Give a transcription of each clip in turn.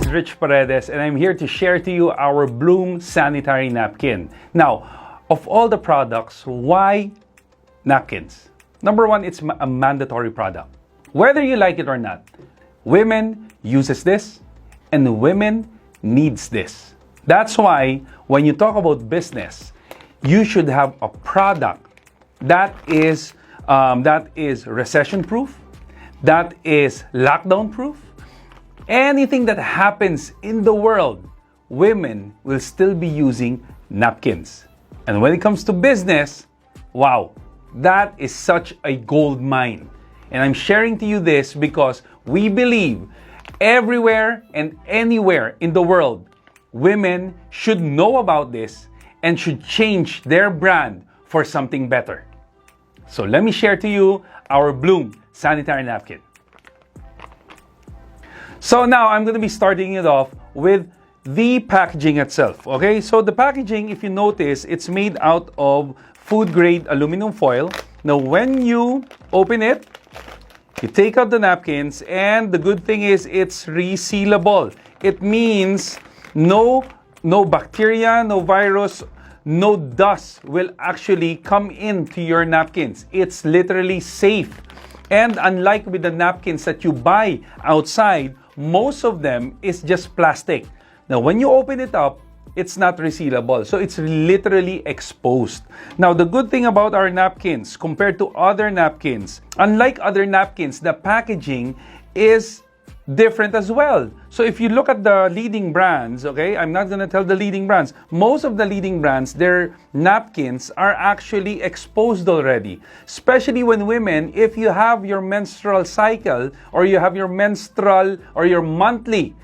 is Rich Paredes, and I'm here to share to you our Bloom sanitary napkin. Now, of all the products, why napkins? Number one, it's a mandatory product. Whether you like it or not, women uses this and women needs this. That's why when you talk about business, you should have a product that is recession-proof, that is lockdown-proof. Anything that happens in the world, women will still be using napkins. And when it comes to business, wow, that is such a gold mine. And I'm sharing to you this because we believe everywhere and anywhere in the world, women should know about this and should change their brand for something better. So let me share to you our Bloom sanitary napkin. So now I'm going to be starting it off with the packaging itself. Okay, so the packaging, if you notice, it's made out of food grade aluminum foil. Now when you open it, you take out the napkins, and the good thing is it's resealable. It means no bacteria, no virus, no dust will actually come into your napkins. It's literally safe. And unlike with the napkins that you buy outside, most of them is just plastic. Now, when you open it up, it's not resealable. So it's literally exposed. Now, the good thing about our napkins compared to other napkins, unlike other napkins, the packaging is different as well. So if you look at the leading brands, okay, I'm not going to tell the leading brands. Most of the leading brands, their napkins are actually exposed already. Especially when women, if you have your menstrual cycle or you have your menstrual or your monthly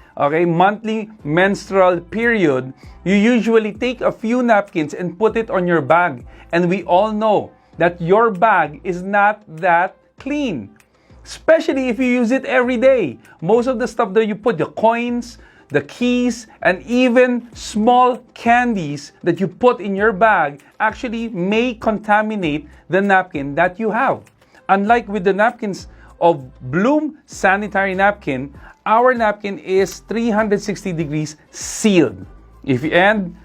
menstrual period, you usually take a few napkins and put it on your bag. And we all know that your bag is not that clean. Especially if you use it every day. Most of the stuff that you put, the coins, the keys, and even small candies that you put in your bag actually may contaminate the napkin that you have. Unlike with the napkins of Bloom sanitary napkin, our napkin is 360 degrees sealed. And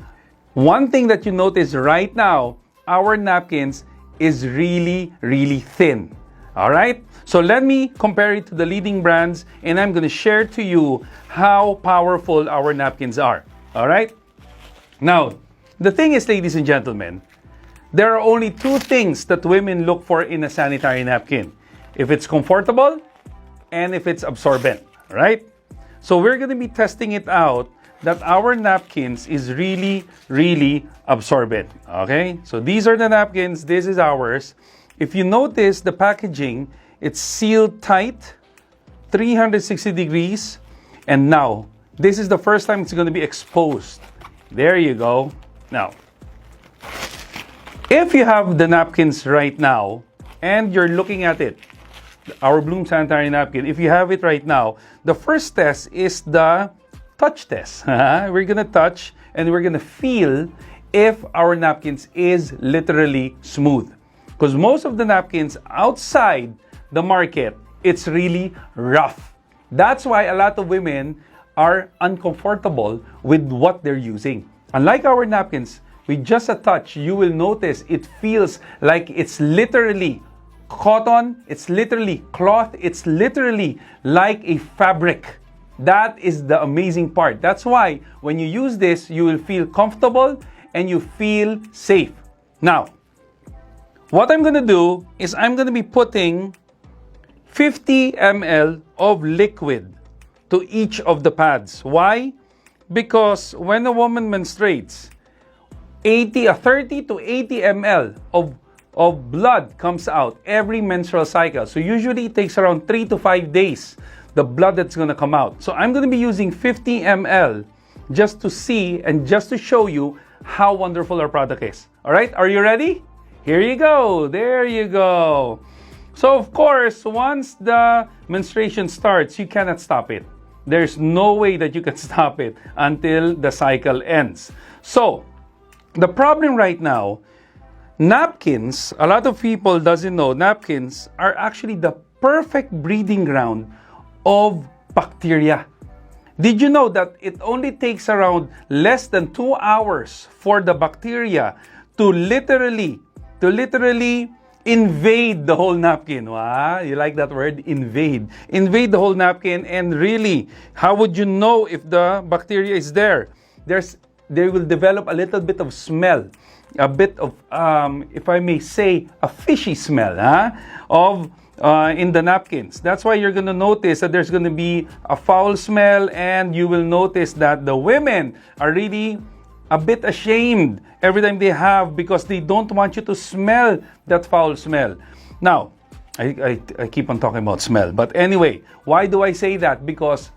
one thing that you notice right now, our napkins is really, really thin. All right, so let me compare it to the leading brands, and I'm going to share to you how powerful our napkins are. All right, now the thing is, ladies and gentlemen, there are only two things that women look for in a sanitary napkin: if it's comfortable and if it's absorbent. Right? So we're going to be testing it out that our napkins is really, really absorbent. Okay, so these are the napkins. This is ours. If you notice the packaging, it's sealed tight, 360 degrees. And now, this is the first time it's going to be exposed. There you go. Now, if you have the napkins right now, and you're looking at it, our Bloom sanitary napkin, if you have it right now, the first test is the touch test. We're going to touch and we're going to feel if our napkins is literally smooth. Because most of the napkins outside the market, it's really rough. That's why a lot of women are uncomfortable with what they're using. Unlike our napkins, with just a touch, you will notice it feels like it's literally cotton, it's literally cloth, it's literally like a fabric. That is the amazing part. That's why when you use this, you will feel comfortable and you feel safe. Now, what I'm going to do is I'm going to be putting 50 ml of liquid to each of the pads. Why? Because when a woman menstruates, 30 to 80 ml of blood comes out every menstrual cycle. So usually it takes around 3 to 5 days, the blood that's going to come out. So I'm going to be using 50 ml just to see and just to show you how wonderful our product is. All right, are you ready? Here you go. There you go. So of course, once the menstruation starts, you cannot stop it. There's no way that you can stop it until the cycle ends. So the problem right now, napkins, a lot of people doesn't know, napkins are actually the perfect breeding ground of bacteria. Did you know that it only takes around less than 2 hours for the bacteria to literally invade the whole napkin? Wow, you like that word? Invade. Invade the whole napkin, and really, how would you know if the bacteria is there? They will develop a little bit of smell, a bit of, if I may say, a fishy smell, in the napkins. That's why you're going to notice that there's going to be a foul smell, and you will notice that the women are really a bit ashamed every time they have, because they don't want you to smell that foul smell. Now, I keep on talking about smell. But anyway, why do I say that? Because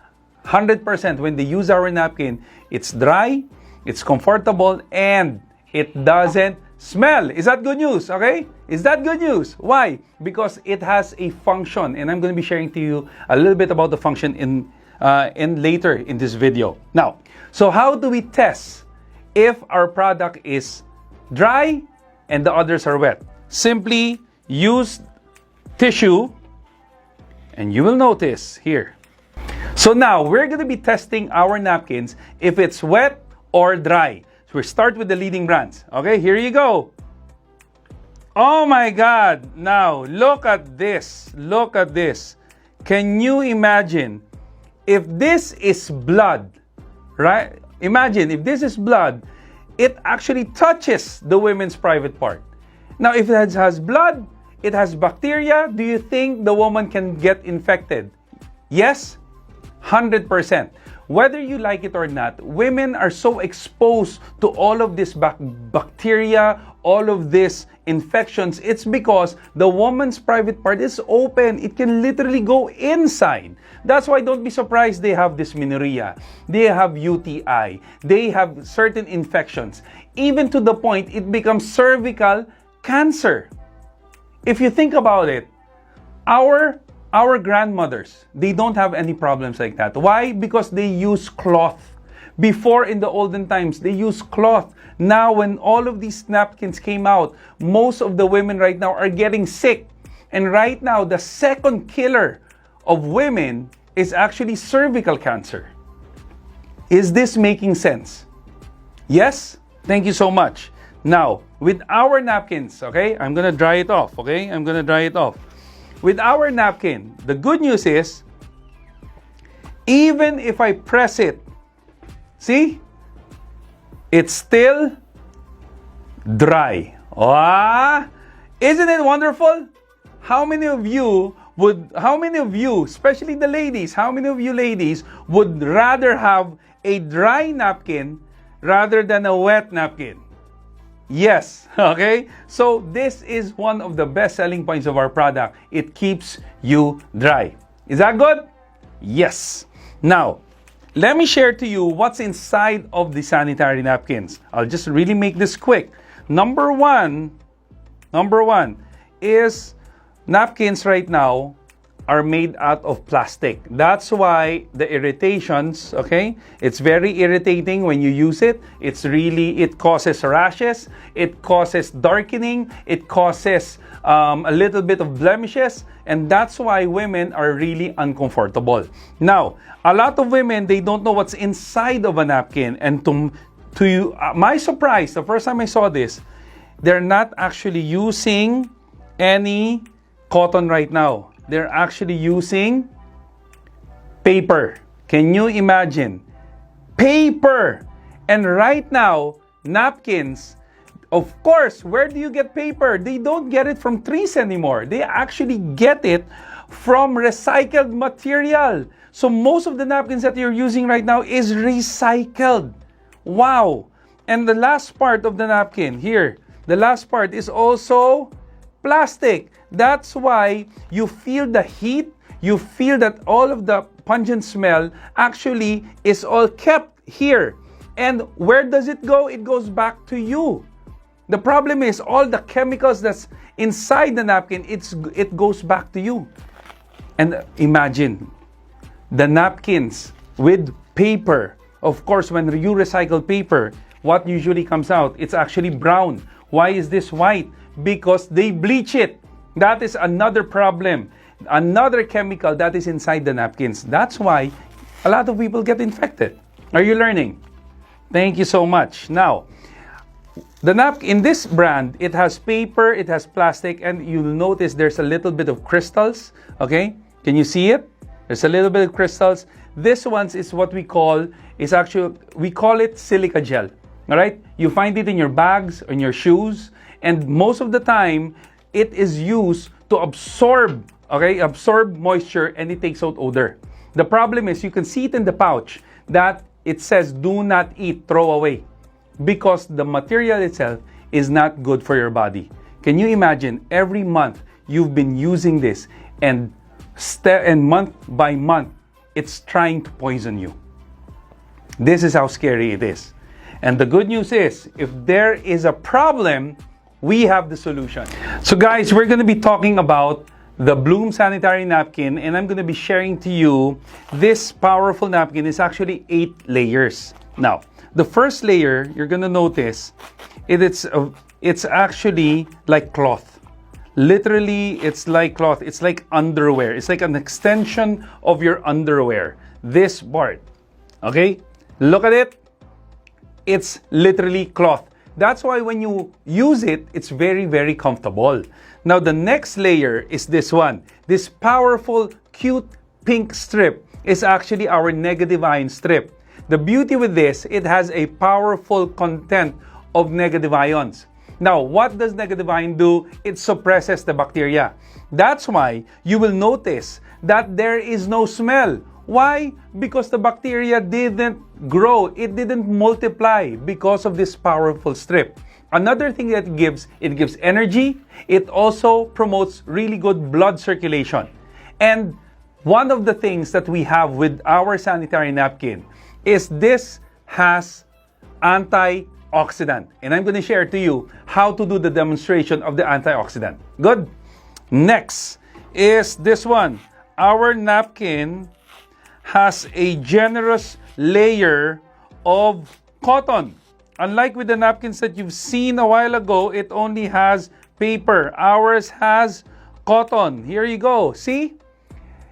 100% when they use our napkin, it's dry, it's comfortable, and it doesn't smell. Is that good news? Okay? Is that good news? Why? Because it has a function, and I'm going to be sharing to you a little bit about the function in later in this video. Now, so how do we test if our product is dry and the others are wet? Simply use tissue, and you will notice here. So now we're going to be testing our napkins if it's wet or dry. So we start with the leading brands. Okay, here you go. Oh my God! Now look at this. Look at this. Can you imagine if this is blood, right? Imagine if this is blood, it actually touches the women's private part. Now, if it has blood, it has bacteria, do you think the woman can get infected? Yes, 100%. Whether you like it or not, women are so exposed to all of this bacteria, all of these infections. It's because the woman's private part is open. It can literally go inside. That's why don't be surprised they have dysmenorrhea, they have UTI, they have certain infections, even to the point it becomes cervical cancer. If you think about it, our grandmothers, they don't have any problems like that. Why? Because they use cloth. Before, in the olden times, they used cloth. Now, when all of these napkins came out, most of the women right now are getting sick. And right now, the second killer of women is actually cervical cancer. Is this making sense? Yes? Thank you so much. Now, with our napkins, okay, I'm gonna dry it off, okay? I'm gonna dry it off. With our napkin, the good news is, even if I press it, see? It's still dry. Ah, isn't it wonderful? How many of you, especially the ladies, how many of you ladies would rather have a dry napkin rather than a wet napkin? Yes, okay? So this is one of the best selling points of our product. It keeps you dry. Is that good? Yes. Now, let me share to you what's inside of the sanitary napkins. I'll just really make this quick. Number one is napkins right now are made out of plastic. That's why the irritations, okay? It's very irritating when you use it. It causes rashes, it causes darkening, it causes a little bit of blemishes, and that's why women are really uncomfortable. Now, a lot of women, they don't know what's inside of a napkin, and to my surprise, the first time I saw this, they're not actually using any cotton right now. They're actually using paper. Can you imagine? Paper! And right now, napkins, of course, where do you get paper? They don't get it from trees anymore. They actually get it from recycled material. So most of the napkins that you're using right now is recycled. Wow! And the last part of the napkin, here, the last part is also plastic. That's why you feel the heat, you feel that all of the pungent smell actually is all kept here. And where does it go? It goes back to you. The problem is all the chemicals that's inside the napkin, it goes back to you. And imagine the napkins with paper. Of course, when you recycle paper, what usually comes out? It's actually brown. Why is this white? Because they bleach it. That is another problem. Another chemical that is inside the napkins. That's why a lot of people get infected. Are you learning? Thank you so much. Now, the napkin in this brand, it has paper, it has plastic, and you'll notice there's a little bit of crystals. Okay, can you see it? There's a little bit of crystals. This one is what we call it silica gel. All right, you find it in your bags, in your shoes, and most of the time, it is used to absorb moisture, and it takes out odor. The problem is you can see it in the pouch that it says do not eat, throw away, because the material itself is not good for your body. Can you imagine every month you've been using this and month by month it's trying to poison you? This is how scary it is. And the good news is, if there is a problem, we have the solution. So guys, we're going to be talking about the Bloom sanitary napkin, and I'm going to be sharing to you this powerful napkin. Is actually 8 layers. Now, the first layer, you're going to notice it's actually like cloth. Literally, it's like cloth. It's like underwear. It's like an extension of your underwear. This part. Okay? Look at it. It's literally cloth. That's why when you use it, it's very, very comfortable. Now, the next layer is this one. This powerful, cute pink strip is actually our negative ion strip. The beauty with this, it has a powerful content of negative ions. Now, what does negative ion do? It suppresses the bacteria. That's why you will notice that there is no smell. Why? Because the bacteria didn't grow. It didn't multiply because of this powerful strip. Another thing that it gives energy. It also promotes really good blood circulation. And one of the things that we have with our sanitary napkin is this has antioxidant. And I'm going to share to you how to do the demonstration of the antioxidant. Good? Next is this one. Our napkin has a generous layer of cotton. Unlike with the napkins that you've seen a while ago, it only has paper. Ours has cotton. Here you go. See?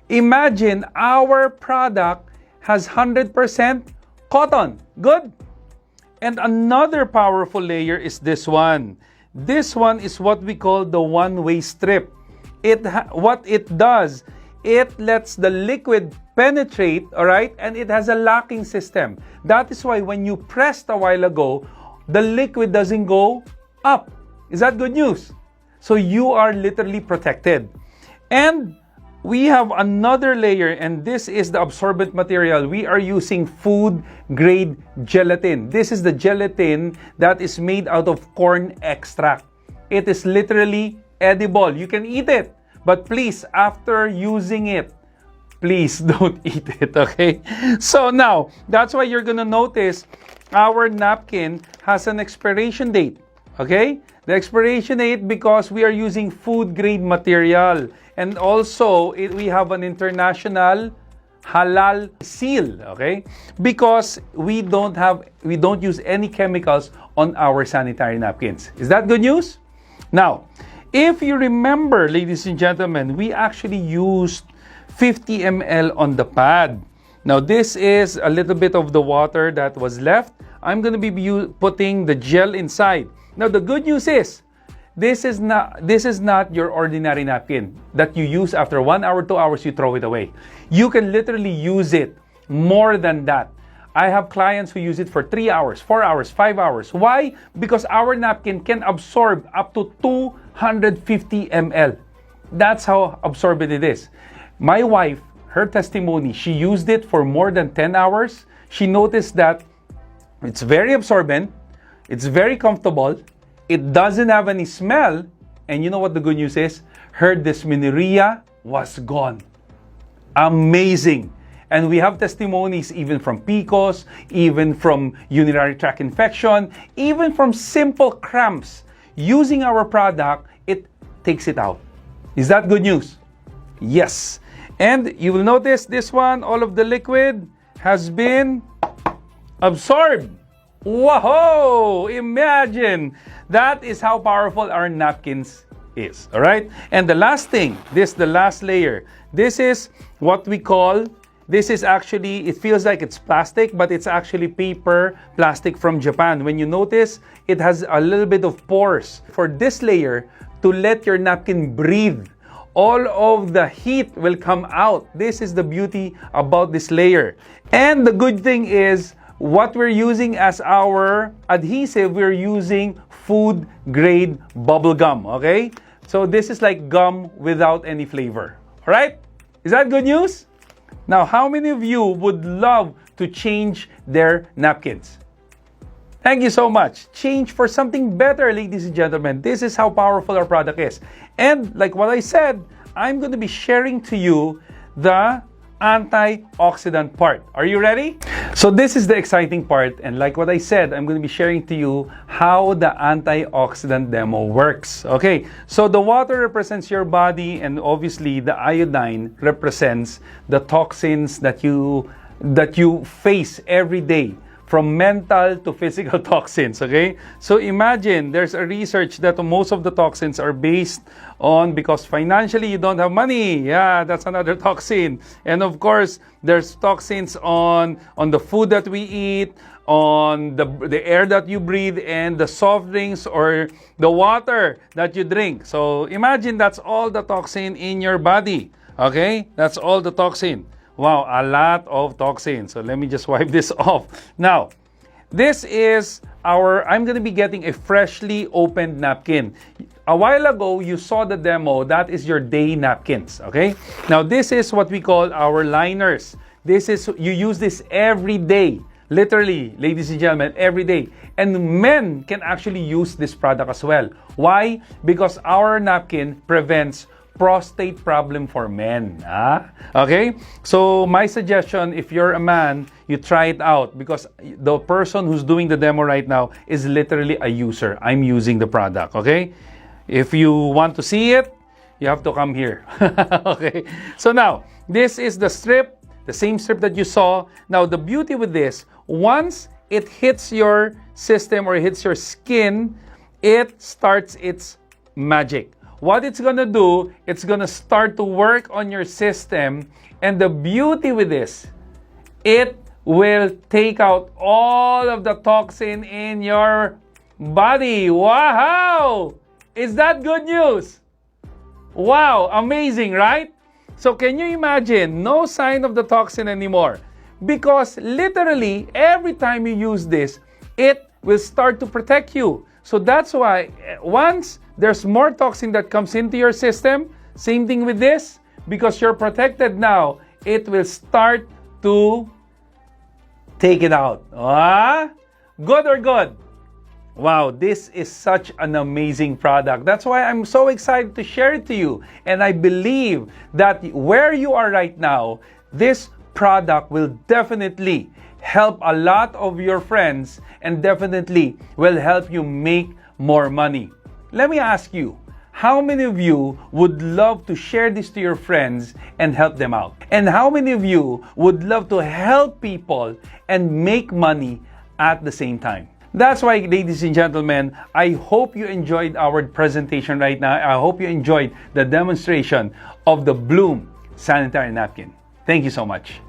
Imagine our product has 100% cotton. Good? And another powerful layer is this one. This one is what we call the one-way strip. What it does, it lets the liquid penetrate, all right, and it has a locking system. That is why when you pressed a while ago, the liquid doesn't go up. Is that good news? So you are literally protected. And we have another layer, and this is the absorbent material. We are using food-grade gelatin. This is the gelatin that is made out of corn extract. It is literally edible. You can eat it. But please, after using it, please don't eat it, okay? So now, that's why you're gonna notice our napkin has an expiration date, okay? The expiration date because we are using food-grade material. And also, we have an international halal seal, okay? Because we don't use any chemicals on our sanitary napkins. Is that good news? Now, if you remember, ladies and gentlemen, we actually used 50 ml on the pad. Now, this is a little bit of the water that was left. I'm going to be putting the gel inside. Now, the good news is, this is not your ordinary napkin that you use after 1 hour, 2 hours, you throw it away. You can literally use it more than that. I have clients who use it for 3 hours, 4 hours, 5 hours. Why? Because our napkin can absorb up to 250 ml. That's how absorbent it is. My wife, her testimony, she used it for more than 10 hours. She noticed that it's very absorbent, it's very comfortable, it doesn't have any smell, and you know what the good news is? Her dysmenorrhea was gone. Amazing. And we have testimonies even from PCOS, even from urinary tract infection, even from simple cramps. Using our product, it takes it out. Is that good news? Yes. And you will notice this one, all of the liquid has been absorbed. Whoa! Imagine! That is how powerful our napkins is. All right? And the last thing, the last layer. This is what we call This is actually, it feels like it's plastic, but it's actually paper plastic from Japan. When you notice, it has a little bit of pores. For this layer, to let your napkin breathe, all of the heat will come out. This is the beauty about this layer. And the good thing is, what we're using as our adhesive, we're using food grade bubble gum, okay? So this is like gum without any flavor. All right? Is that good news? Now, how many of you would love to change their napkins? Thank you so much. Change for something better, ladies and gentlemen. This is how powerful our product is. And like what I said, I'm going to be sharing to you the antioxidant part. Are you ready? So this is the exciting part, and like what I said, I'm going to be sharing to you how the antioxidant demo works. Okay, so the water represents your body, and obviously the iodine represents the toxins that you face every day, from mental to physical toxins, okay? So imagine there's a research that most of the toxins are based on because financially you don't have money. Yeah, that's another toxin. And of course, there's toxins on the food that we eat, on the air that you breathe, and the soft drinks or the water that you drink. So imagine that's all the toxin in your body, okay? That's all the toxin. Wow, a lot of toxins. So let me just wipe this off. Now, this is I'm going to be getting a freshly opened napkin. A while ago, you saw the demo. That is your day napkins, okay? Now, this is what we call our liners. You use this every day. Literally, ladies and gentlemen, every day. And men can actually use this product as well. Why? Because our napkin prevents prostate problem for men. Okay? So my suggestion, if you're a man, you try it out because the person who's doing the demo right now is literally a user. I'm using the product, okay? If you want to see it, you have to come here. Okay? So now, this is the strip, the same strip that you saw. Now, the beauty with this, once it hits your system or it hits your skin, it starts its magic. What it's gonna do, it's gonna start to work on your system, and the beauty with this, it will take out all of the toxin in your body. Wow! Is that good news? Wow, amazing, right? So can you imagine, no sign of the toxin anymore? Because literally, every time you use this, it will start to protect you. So that's why once there's more toxin that comes into your system, same thing with this, because you're protected now, it will start to take it out. Good or good? Wow, this is such an amazing product. That's why I'm so excited to share it to you. And I believe that where you are right now, this product will definitely help a lot of your friends and definitely will help you make more money. Let me ask you, how many of you would love to share this to your friends and help them out? And how many of you would love to help people and make money at the same time? That's why, ladies and gentlemen, I hope you enjoyed our presentation right now. I hope you enjoyed the demonstration of the Bloom sanitary napkin. Thank you so much.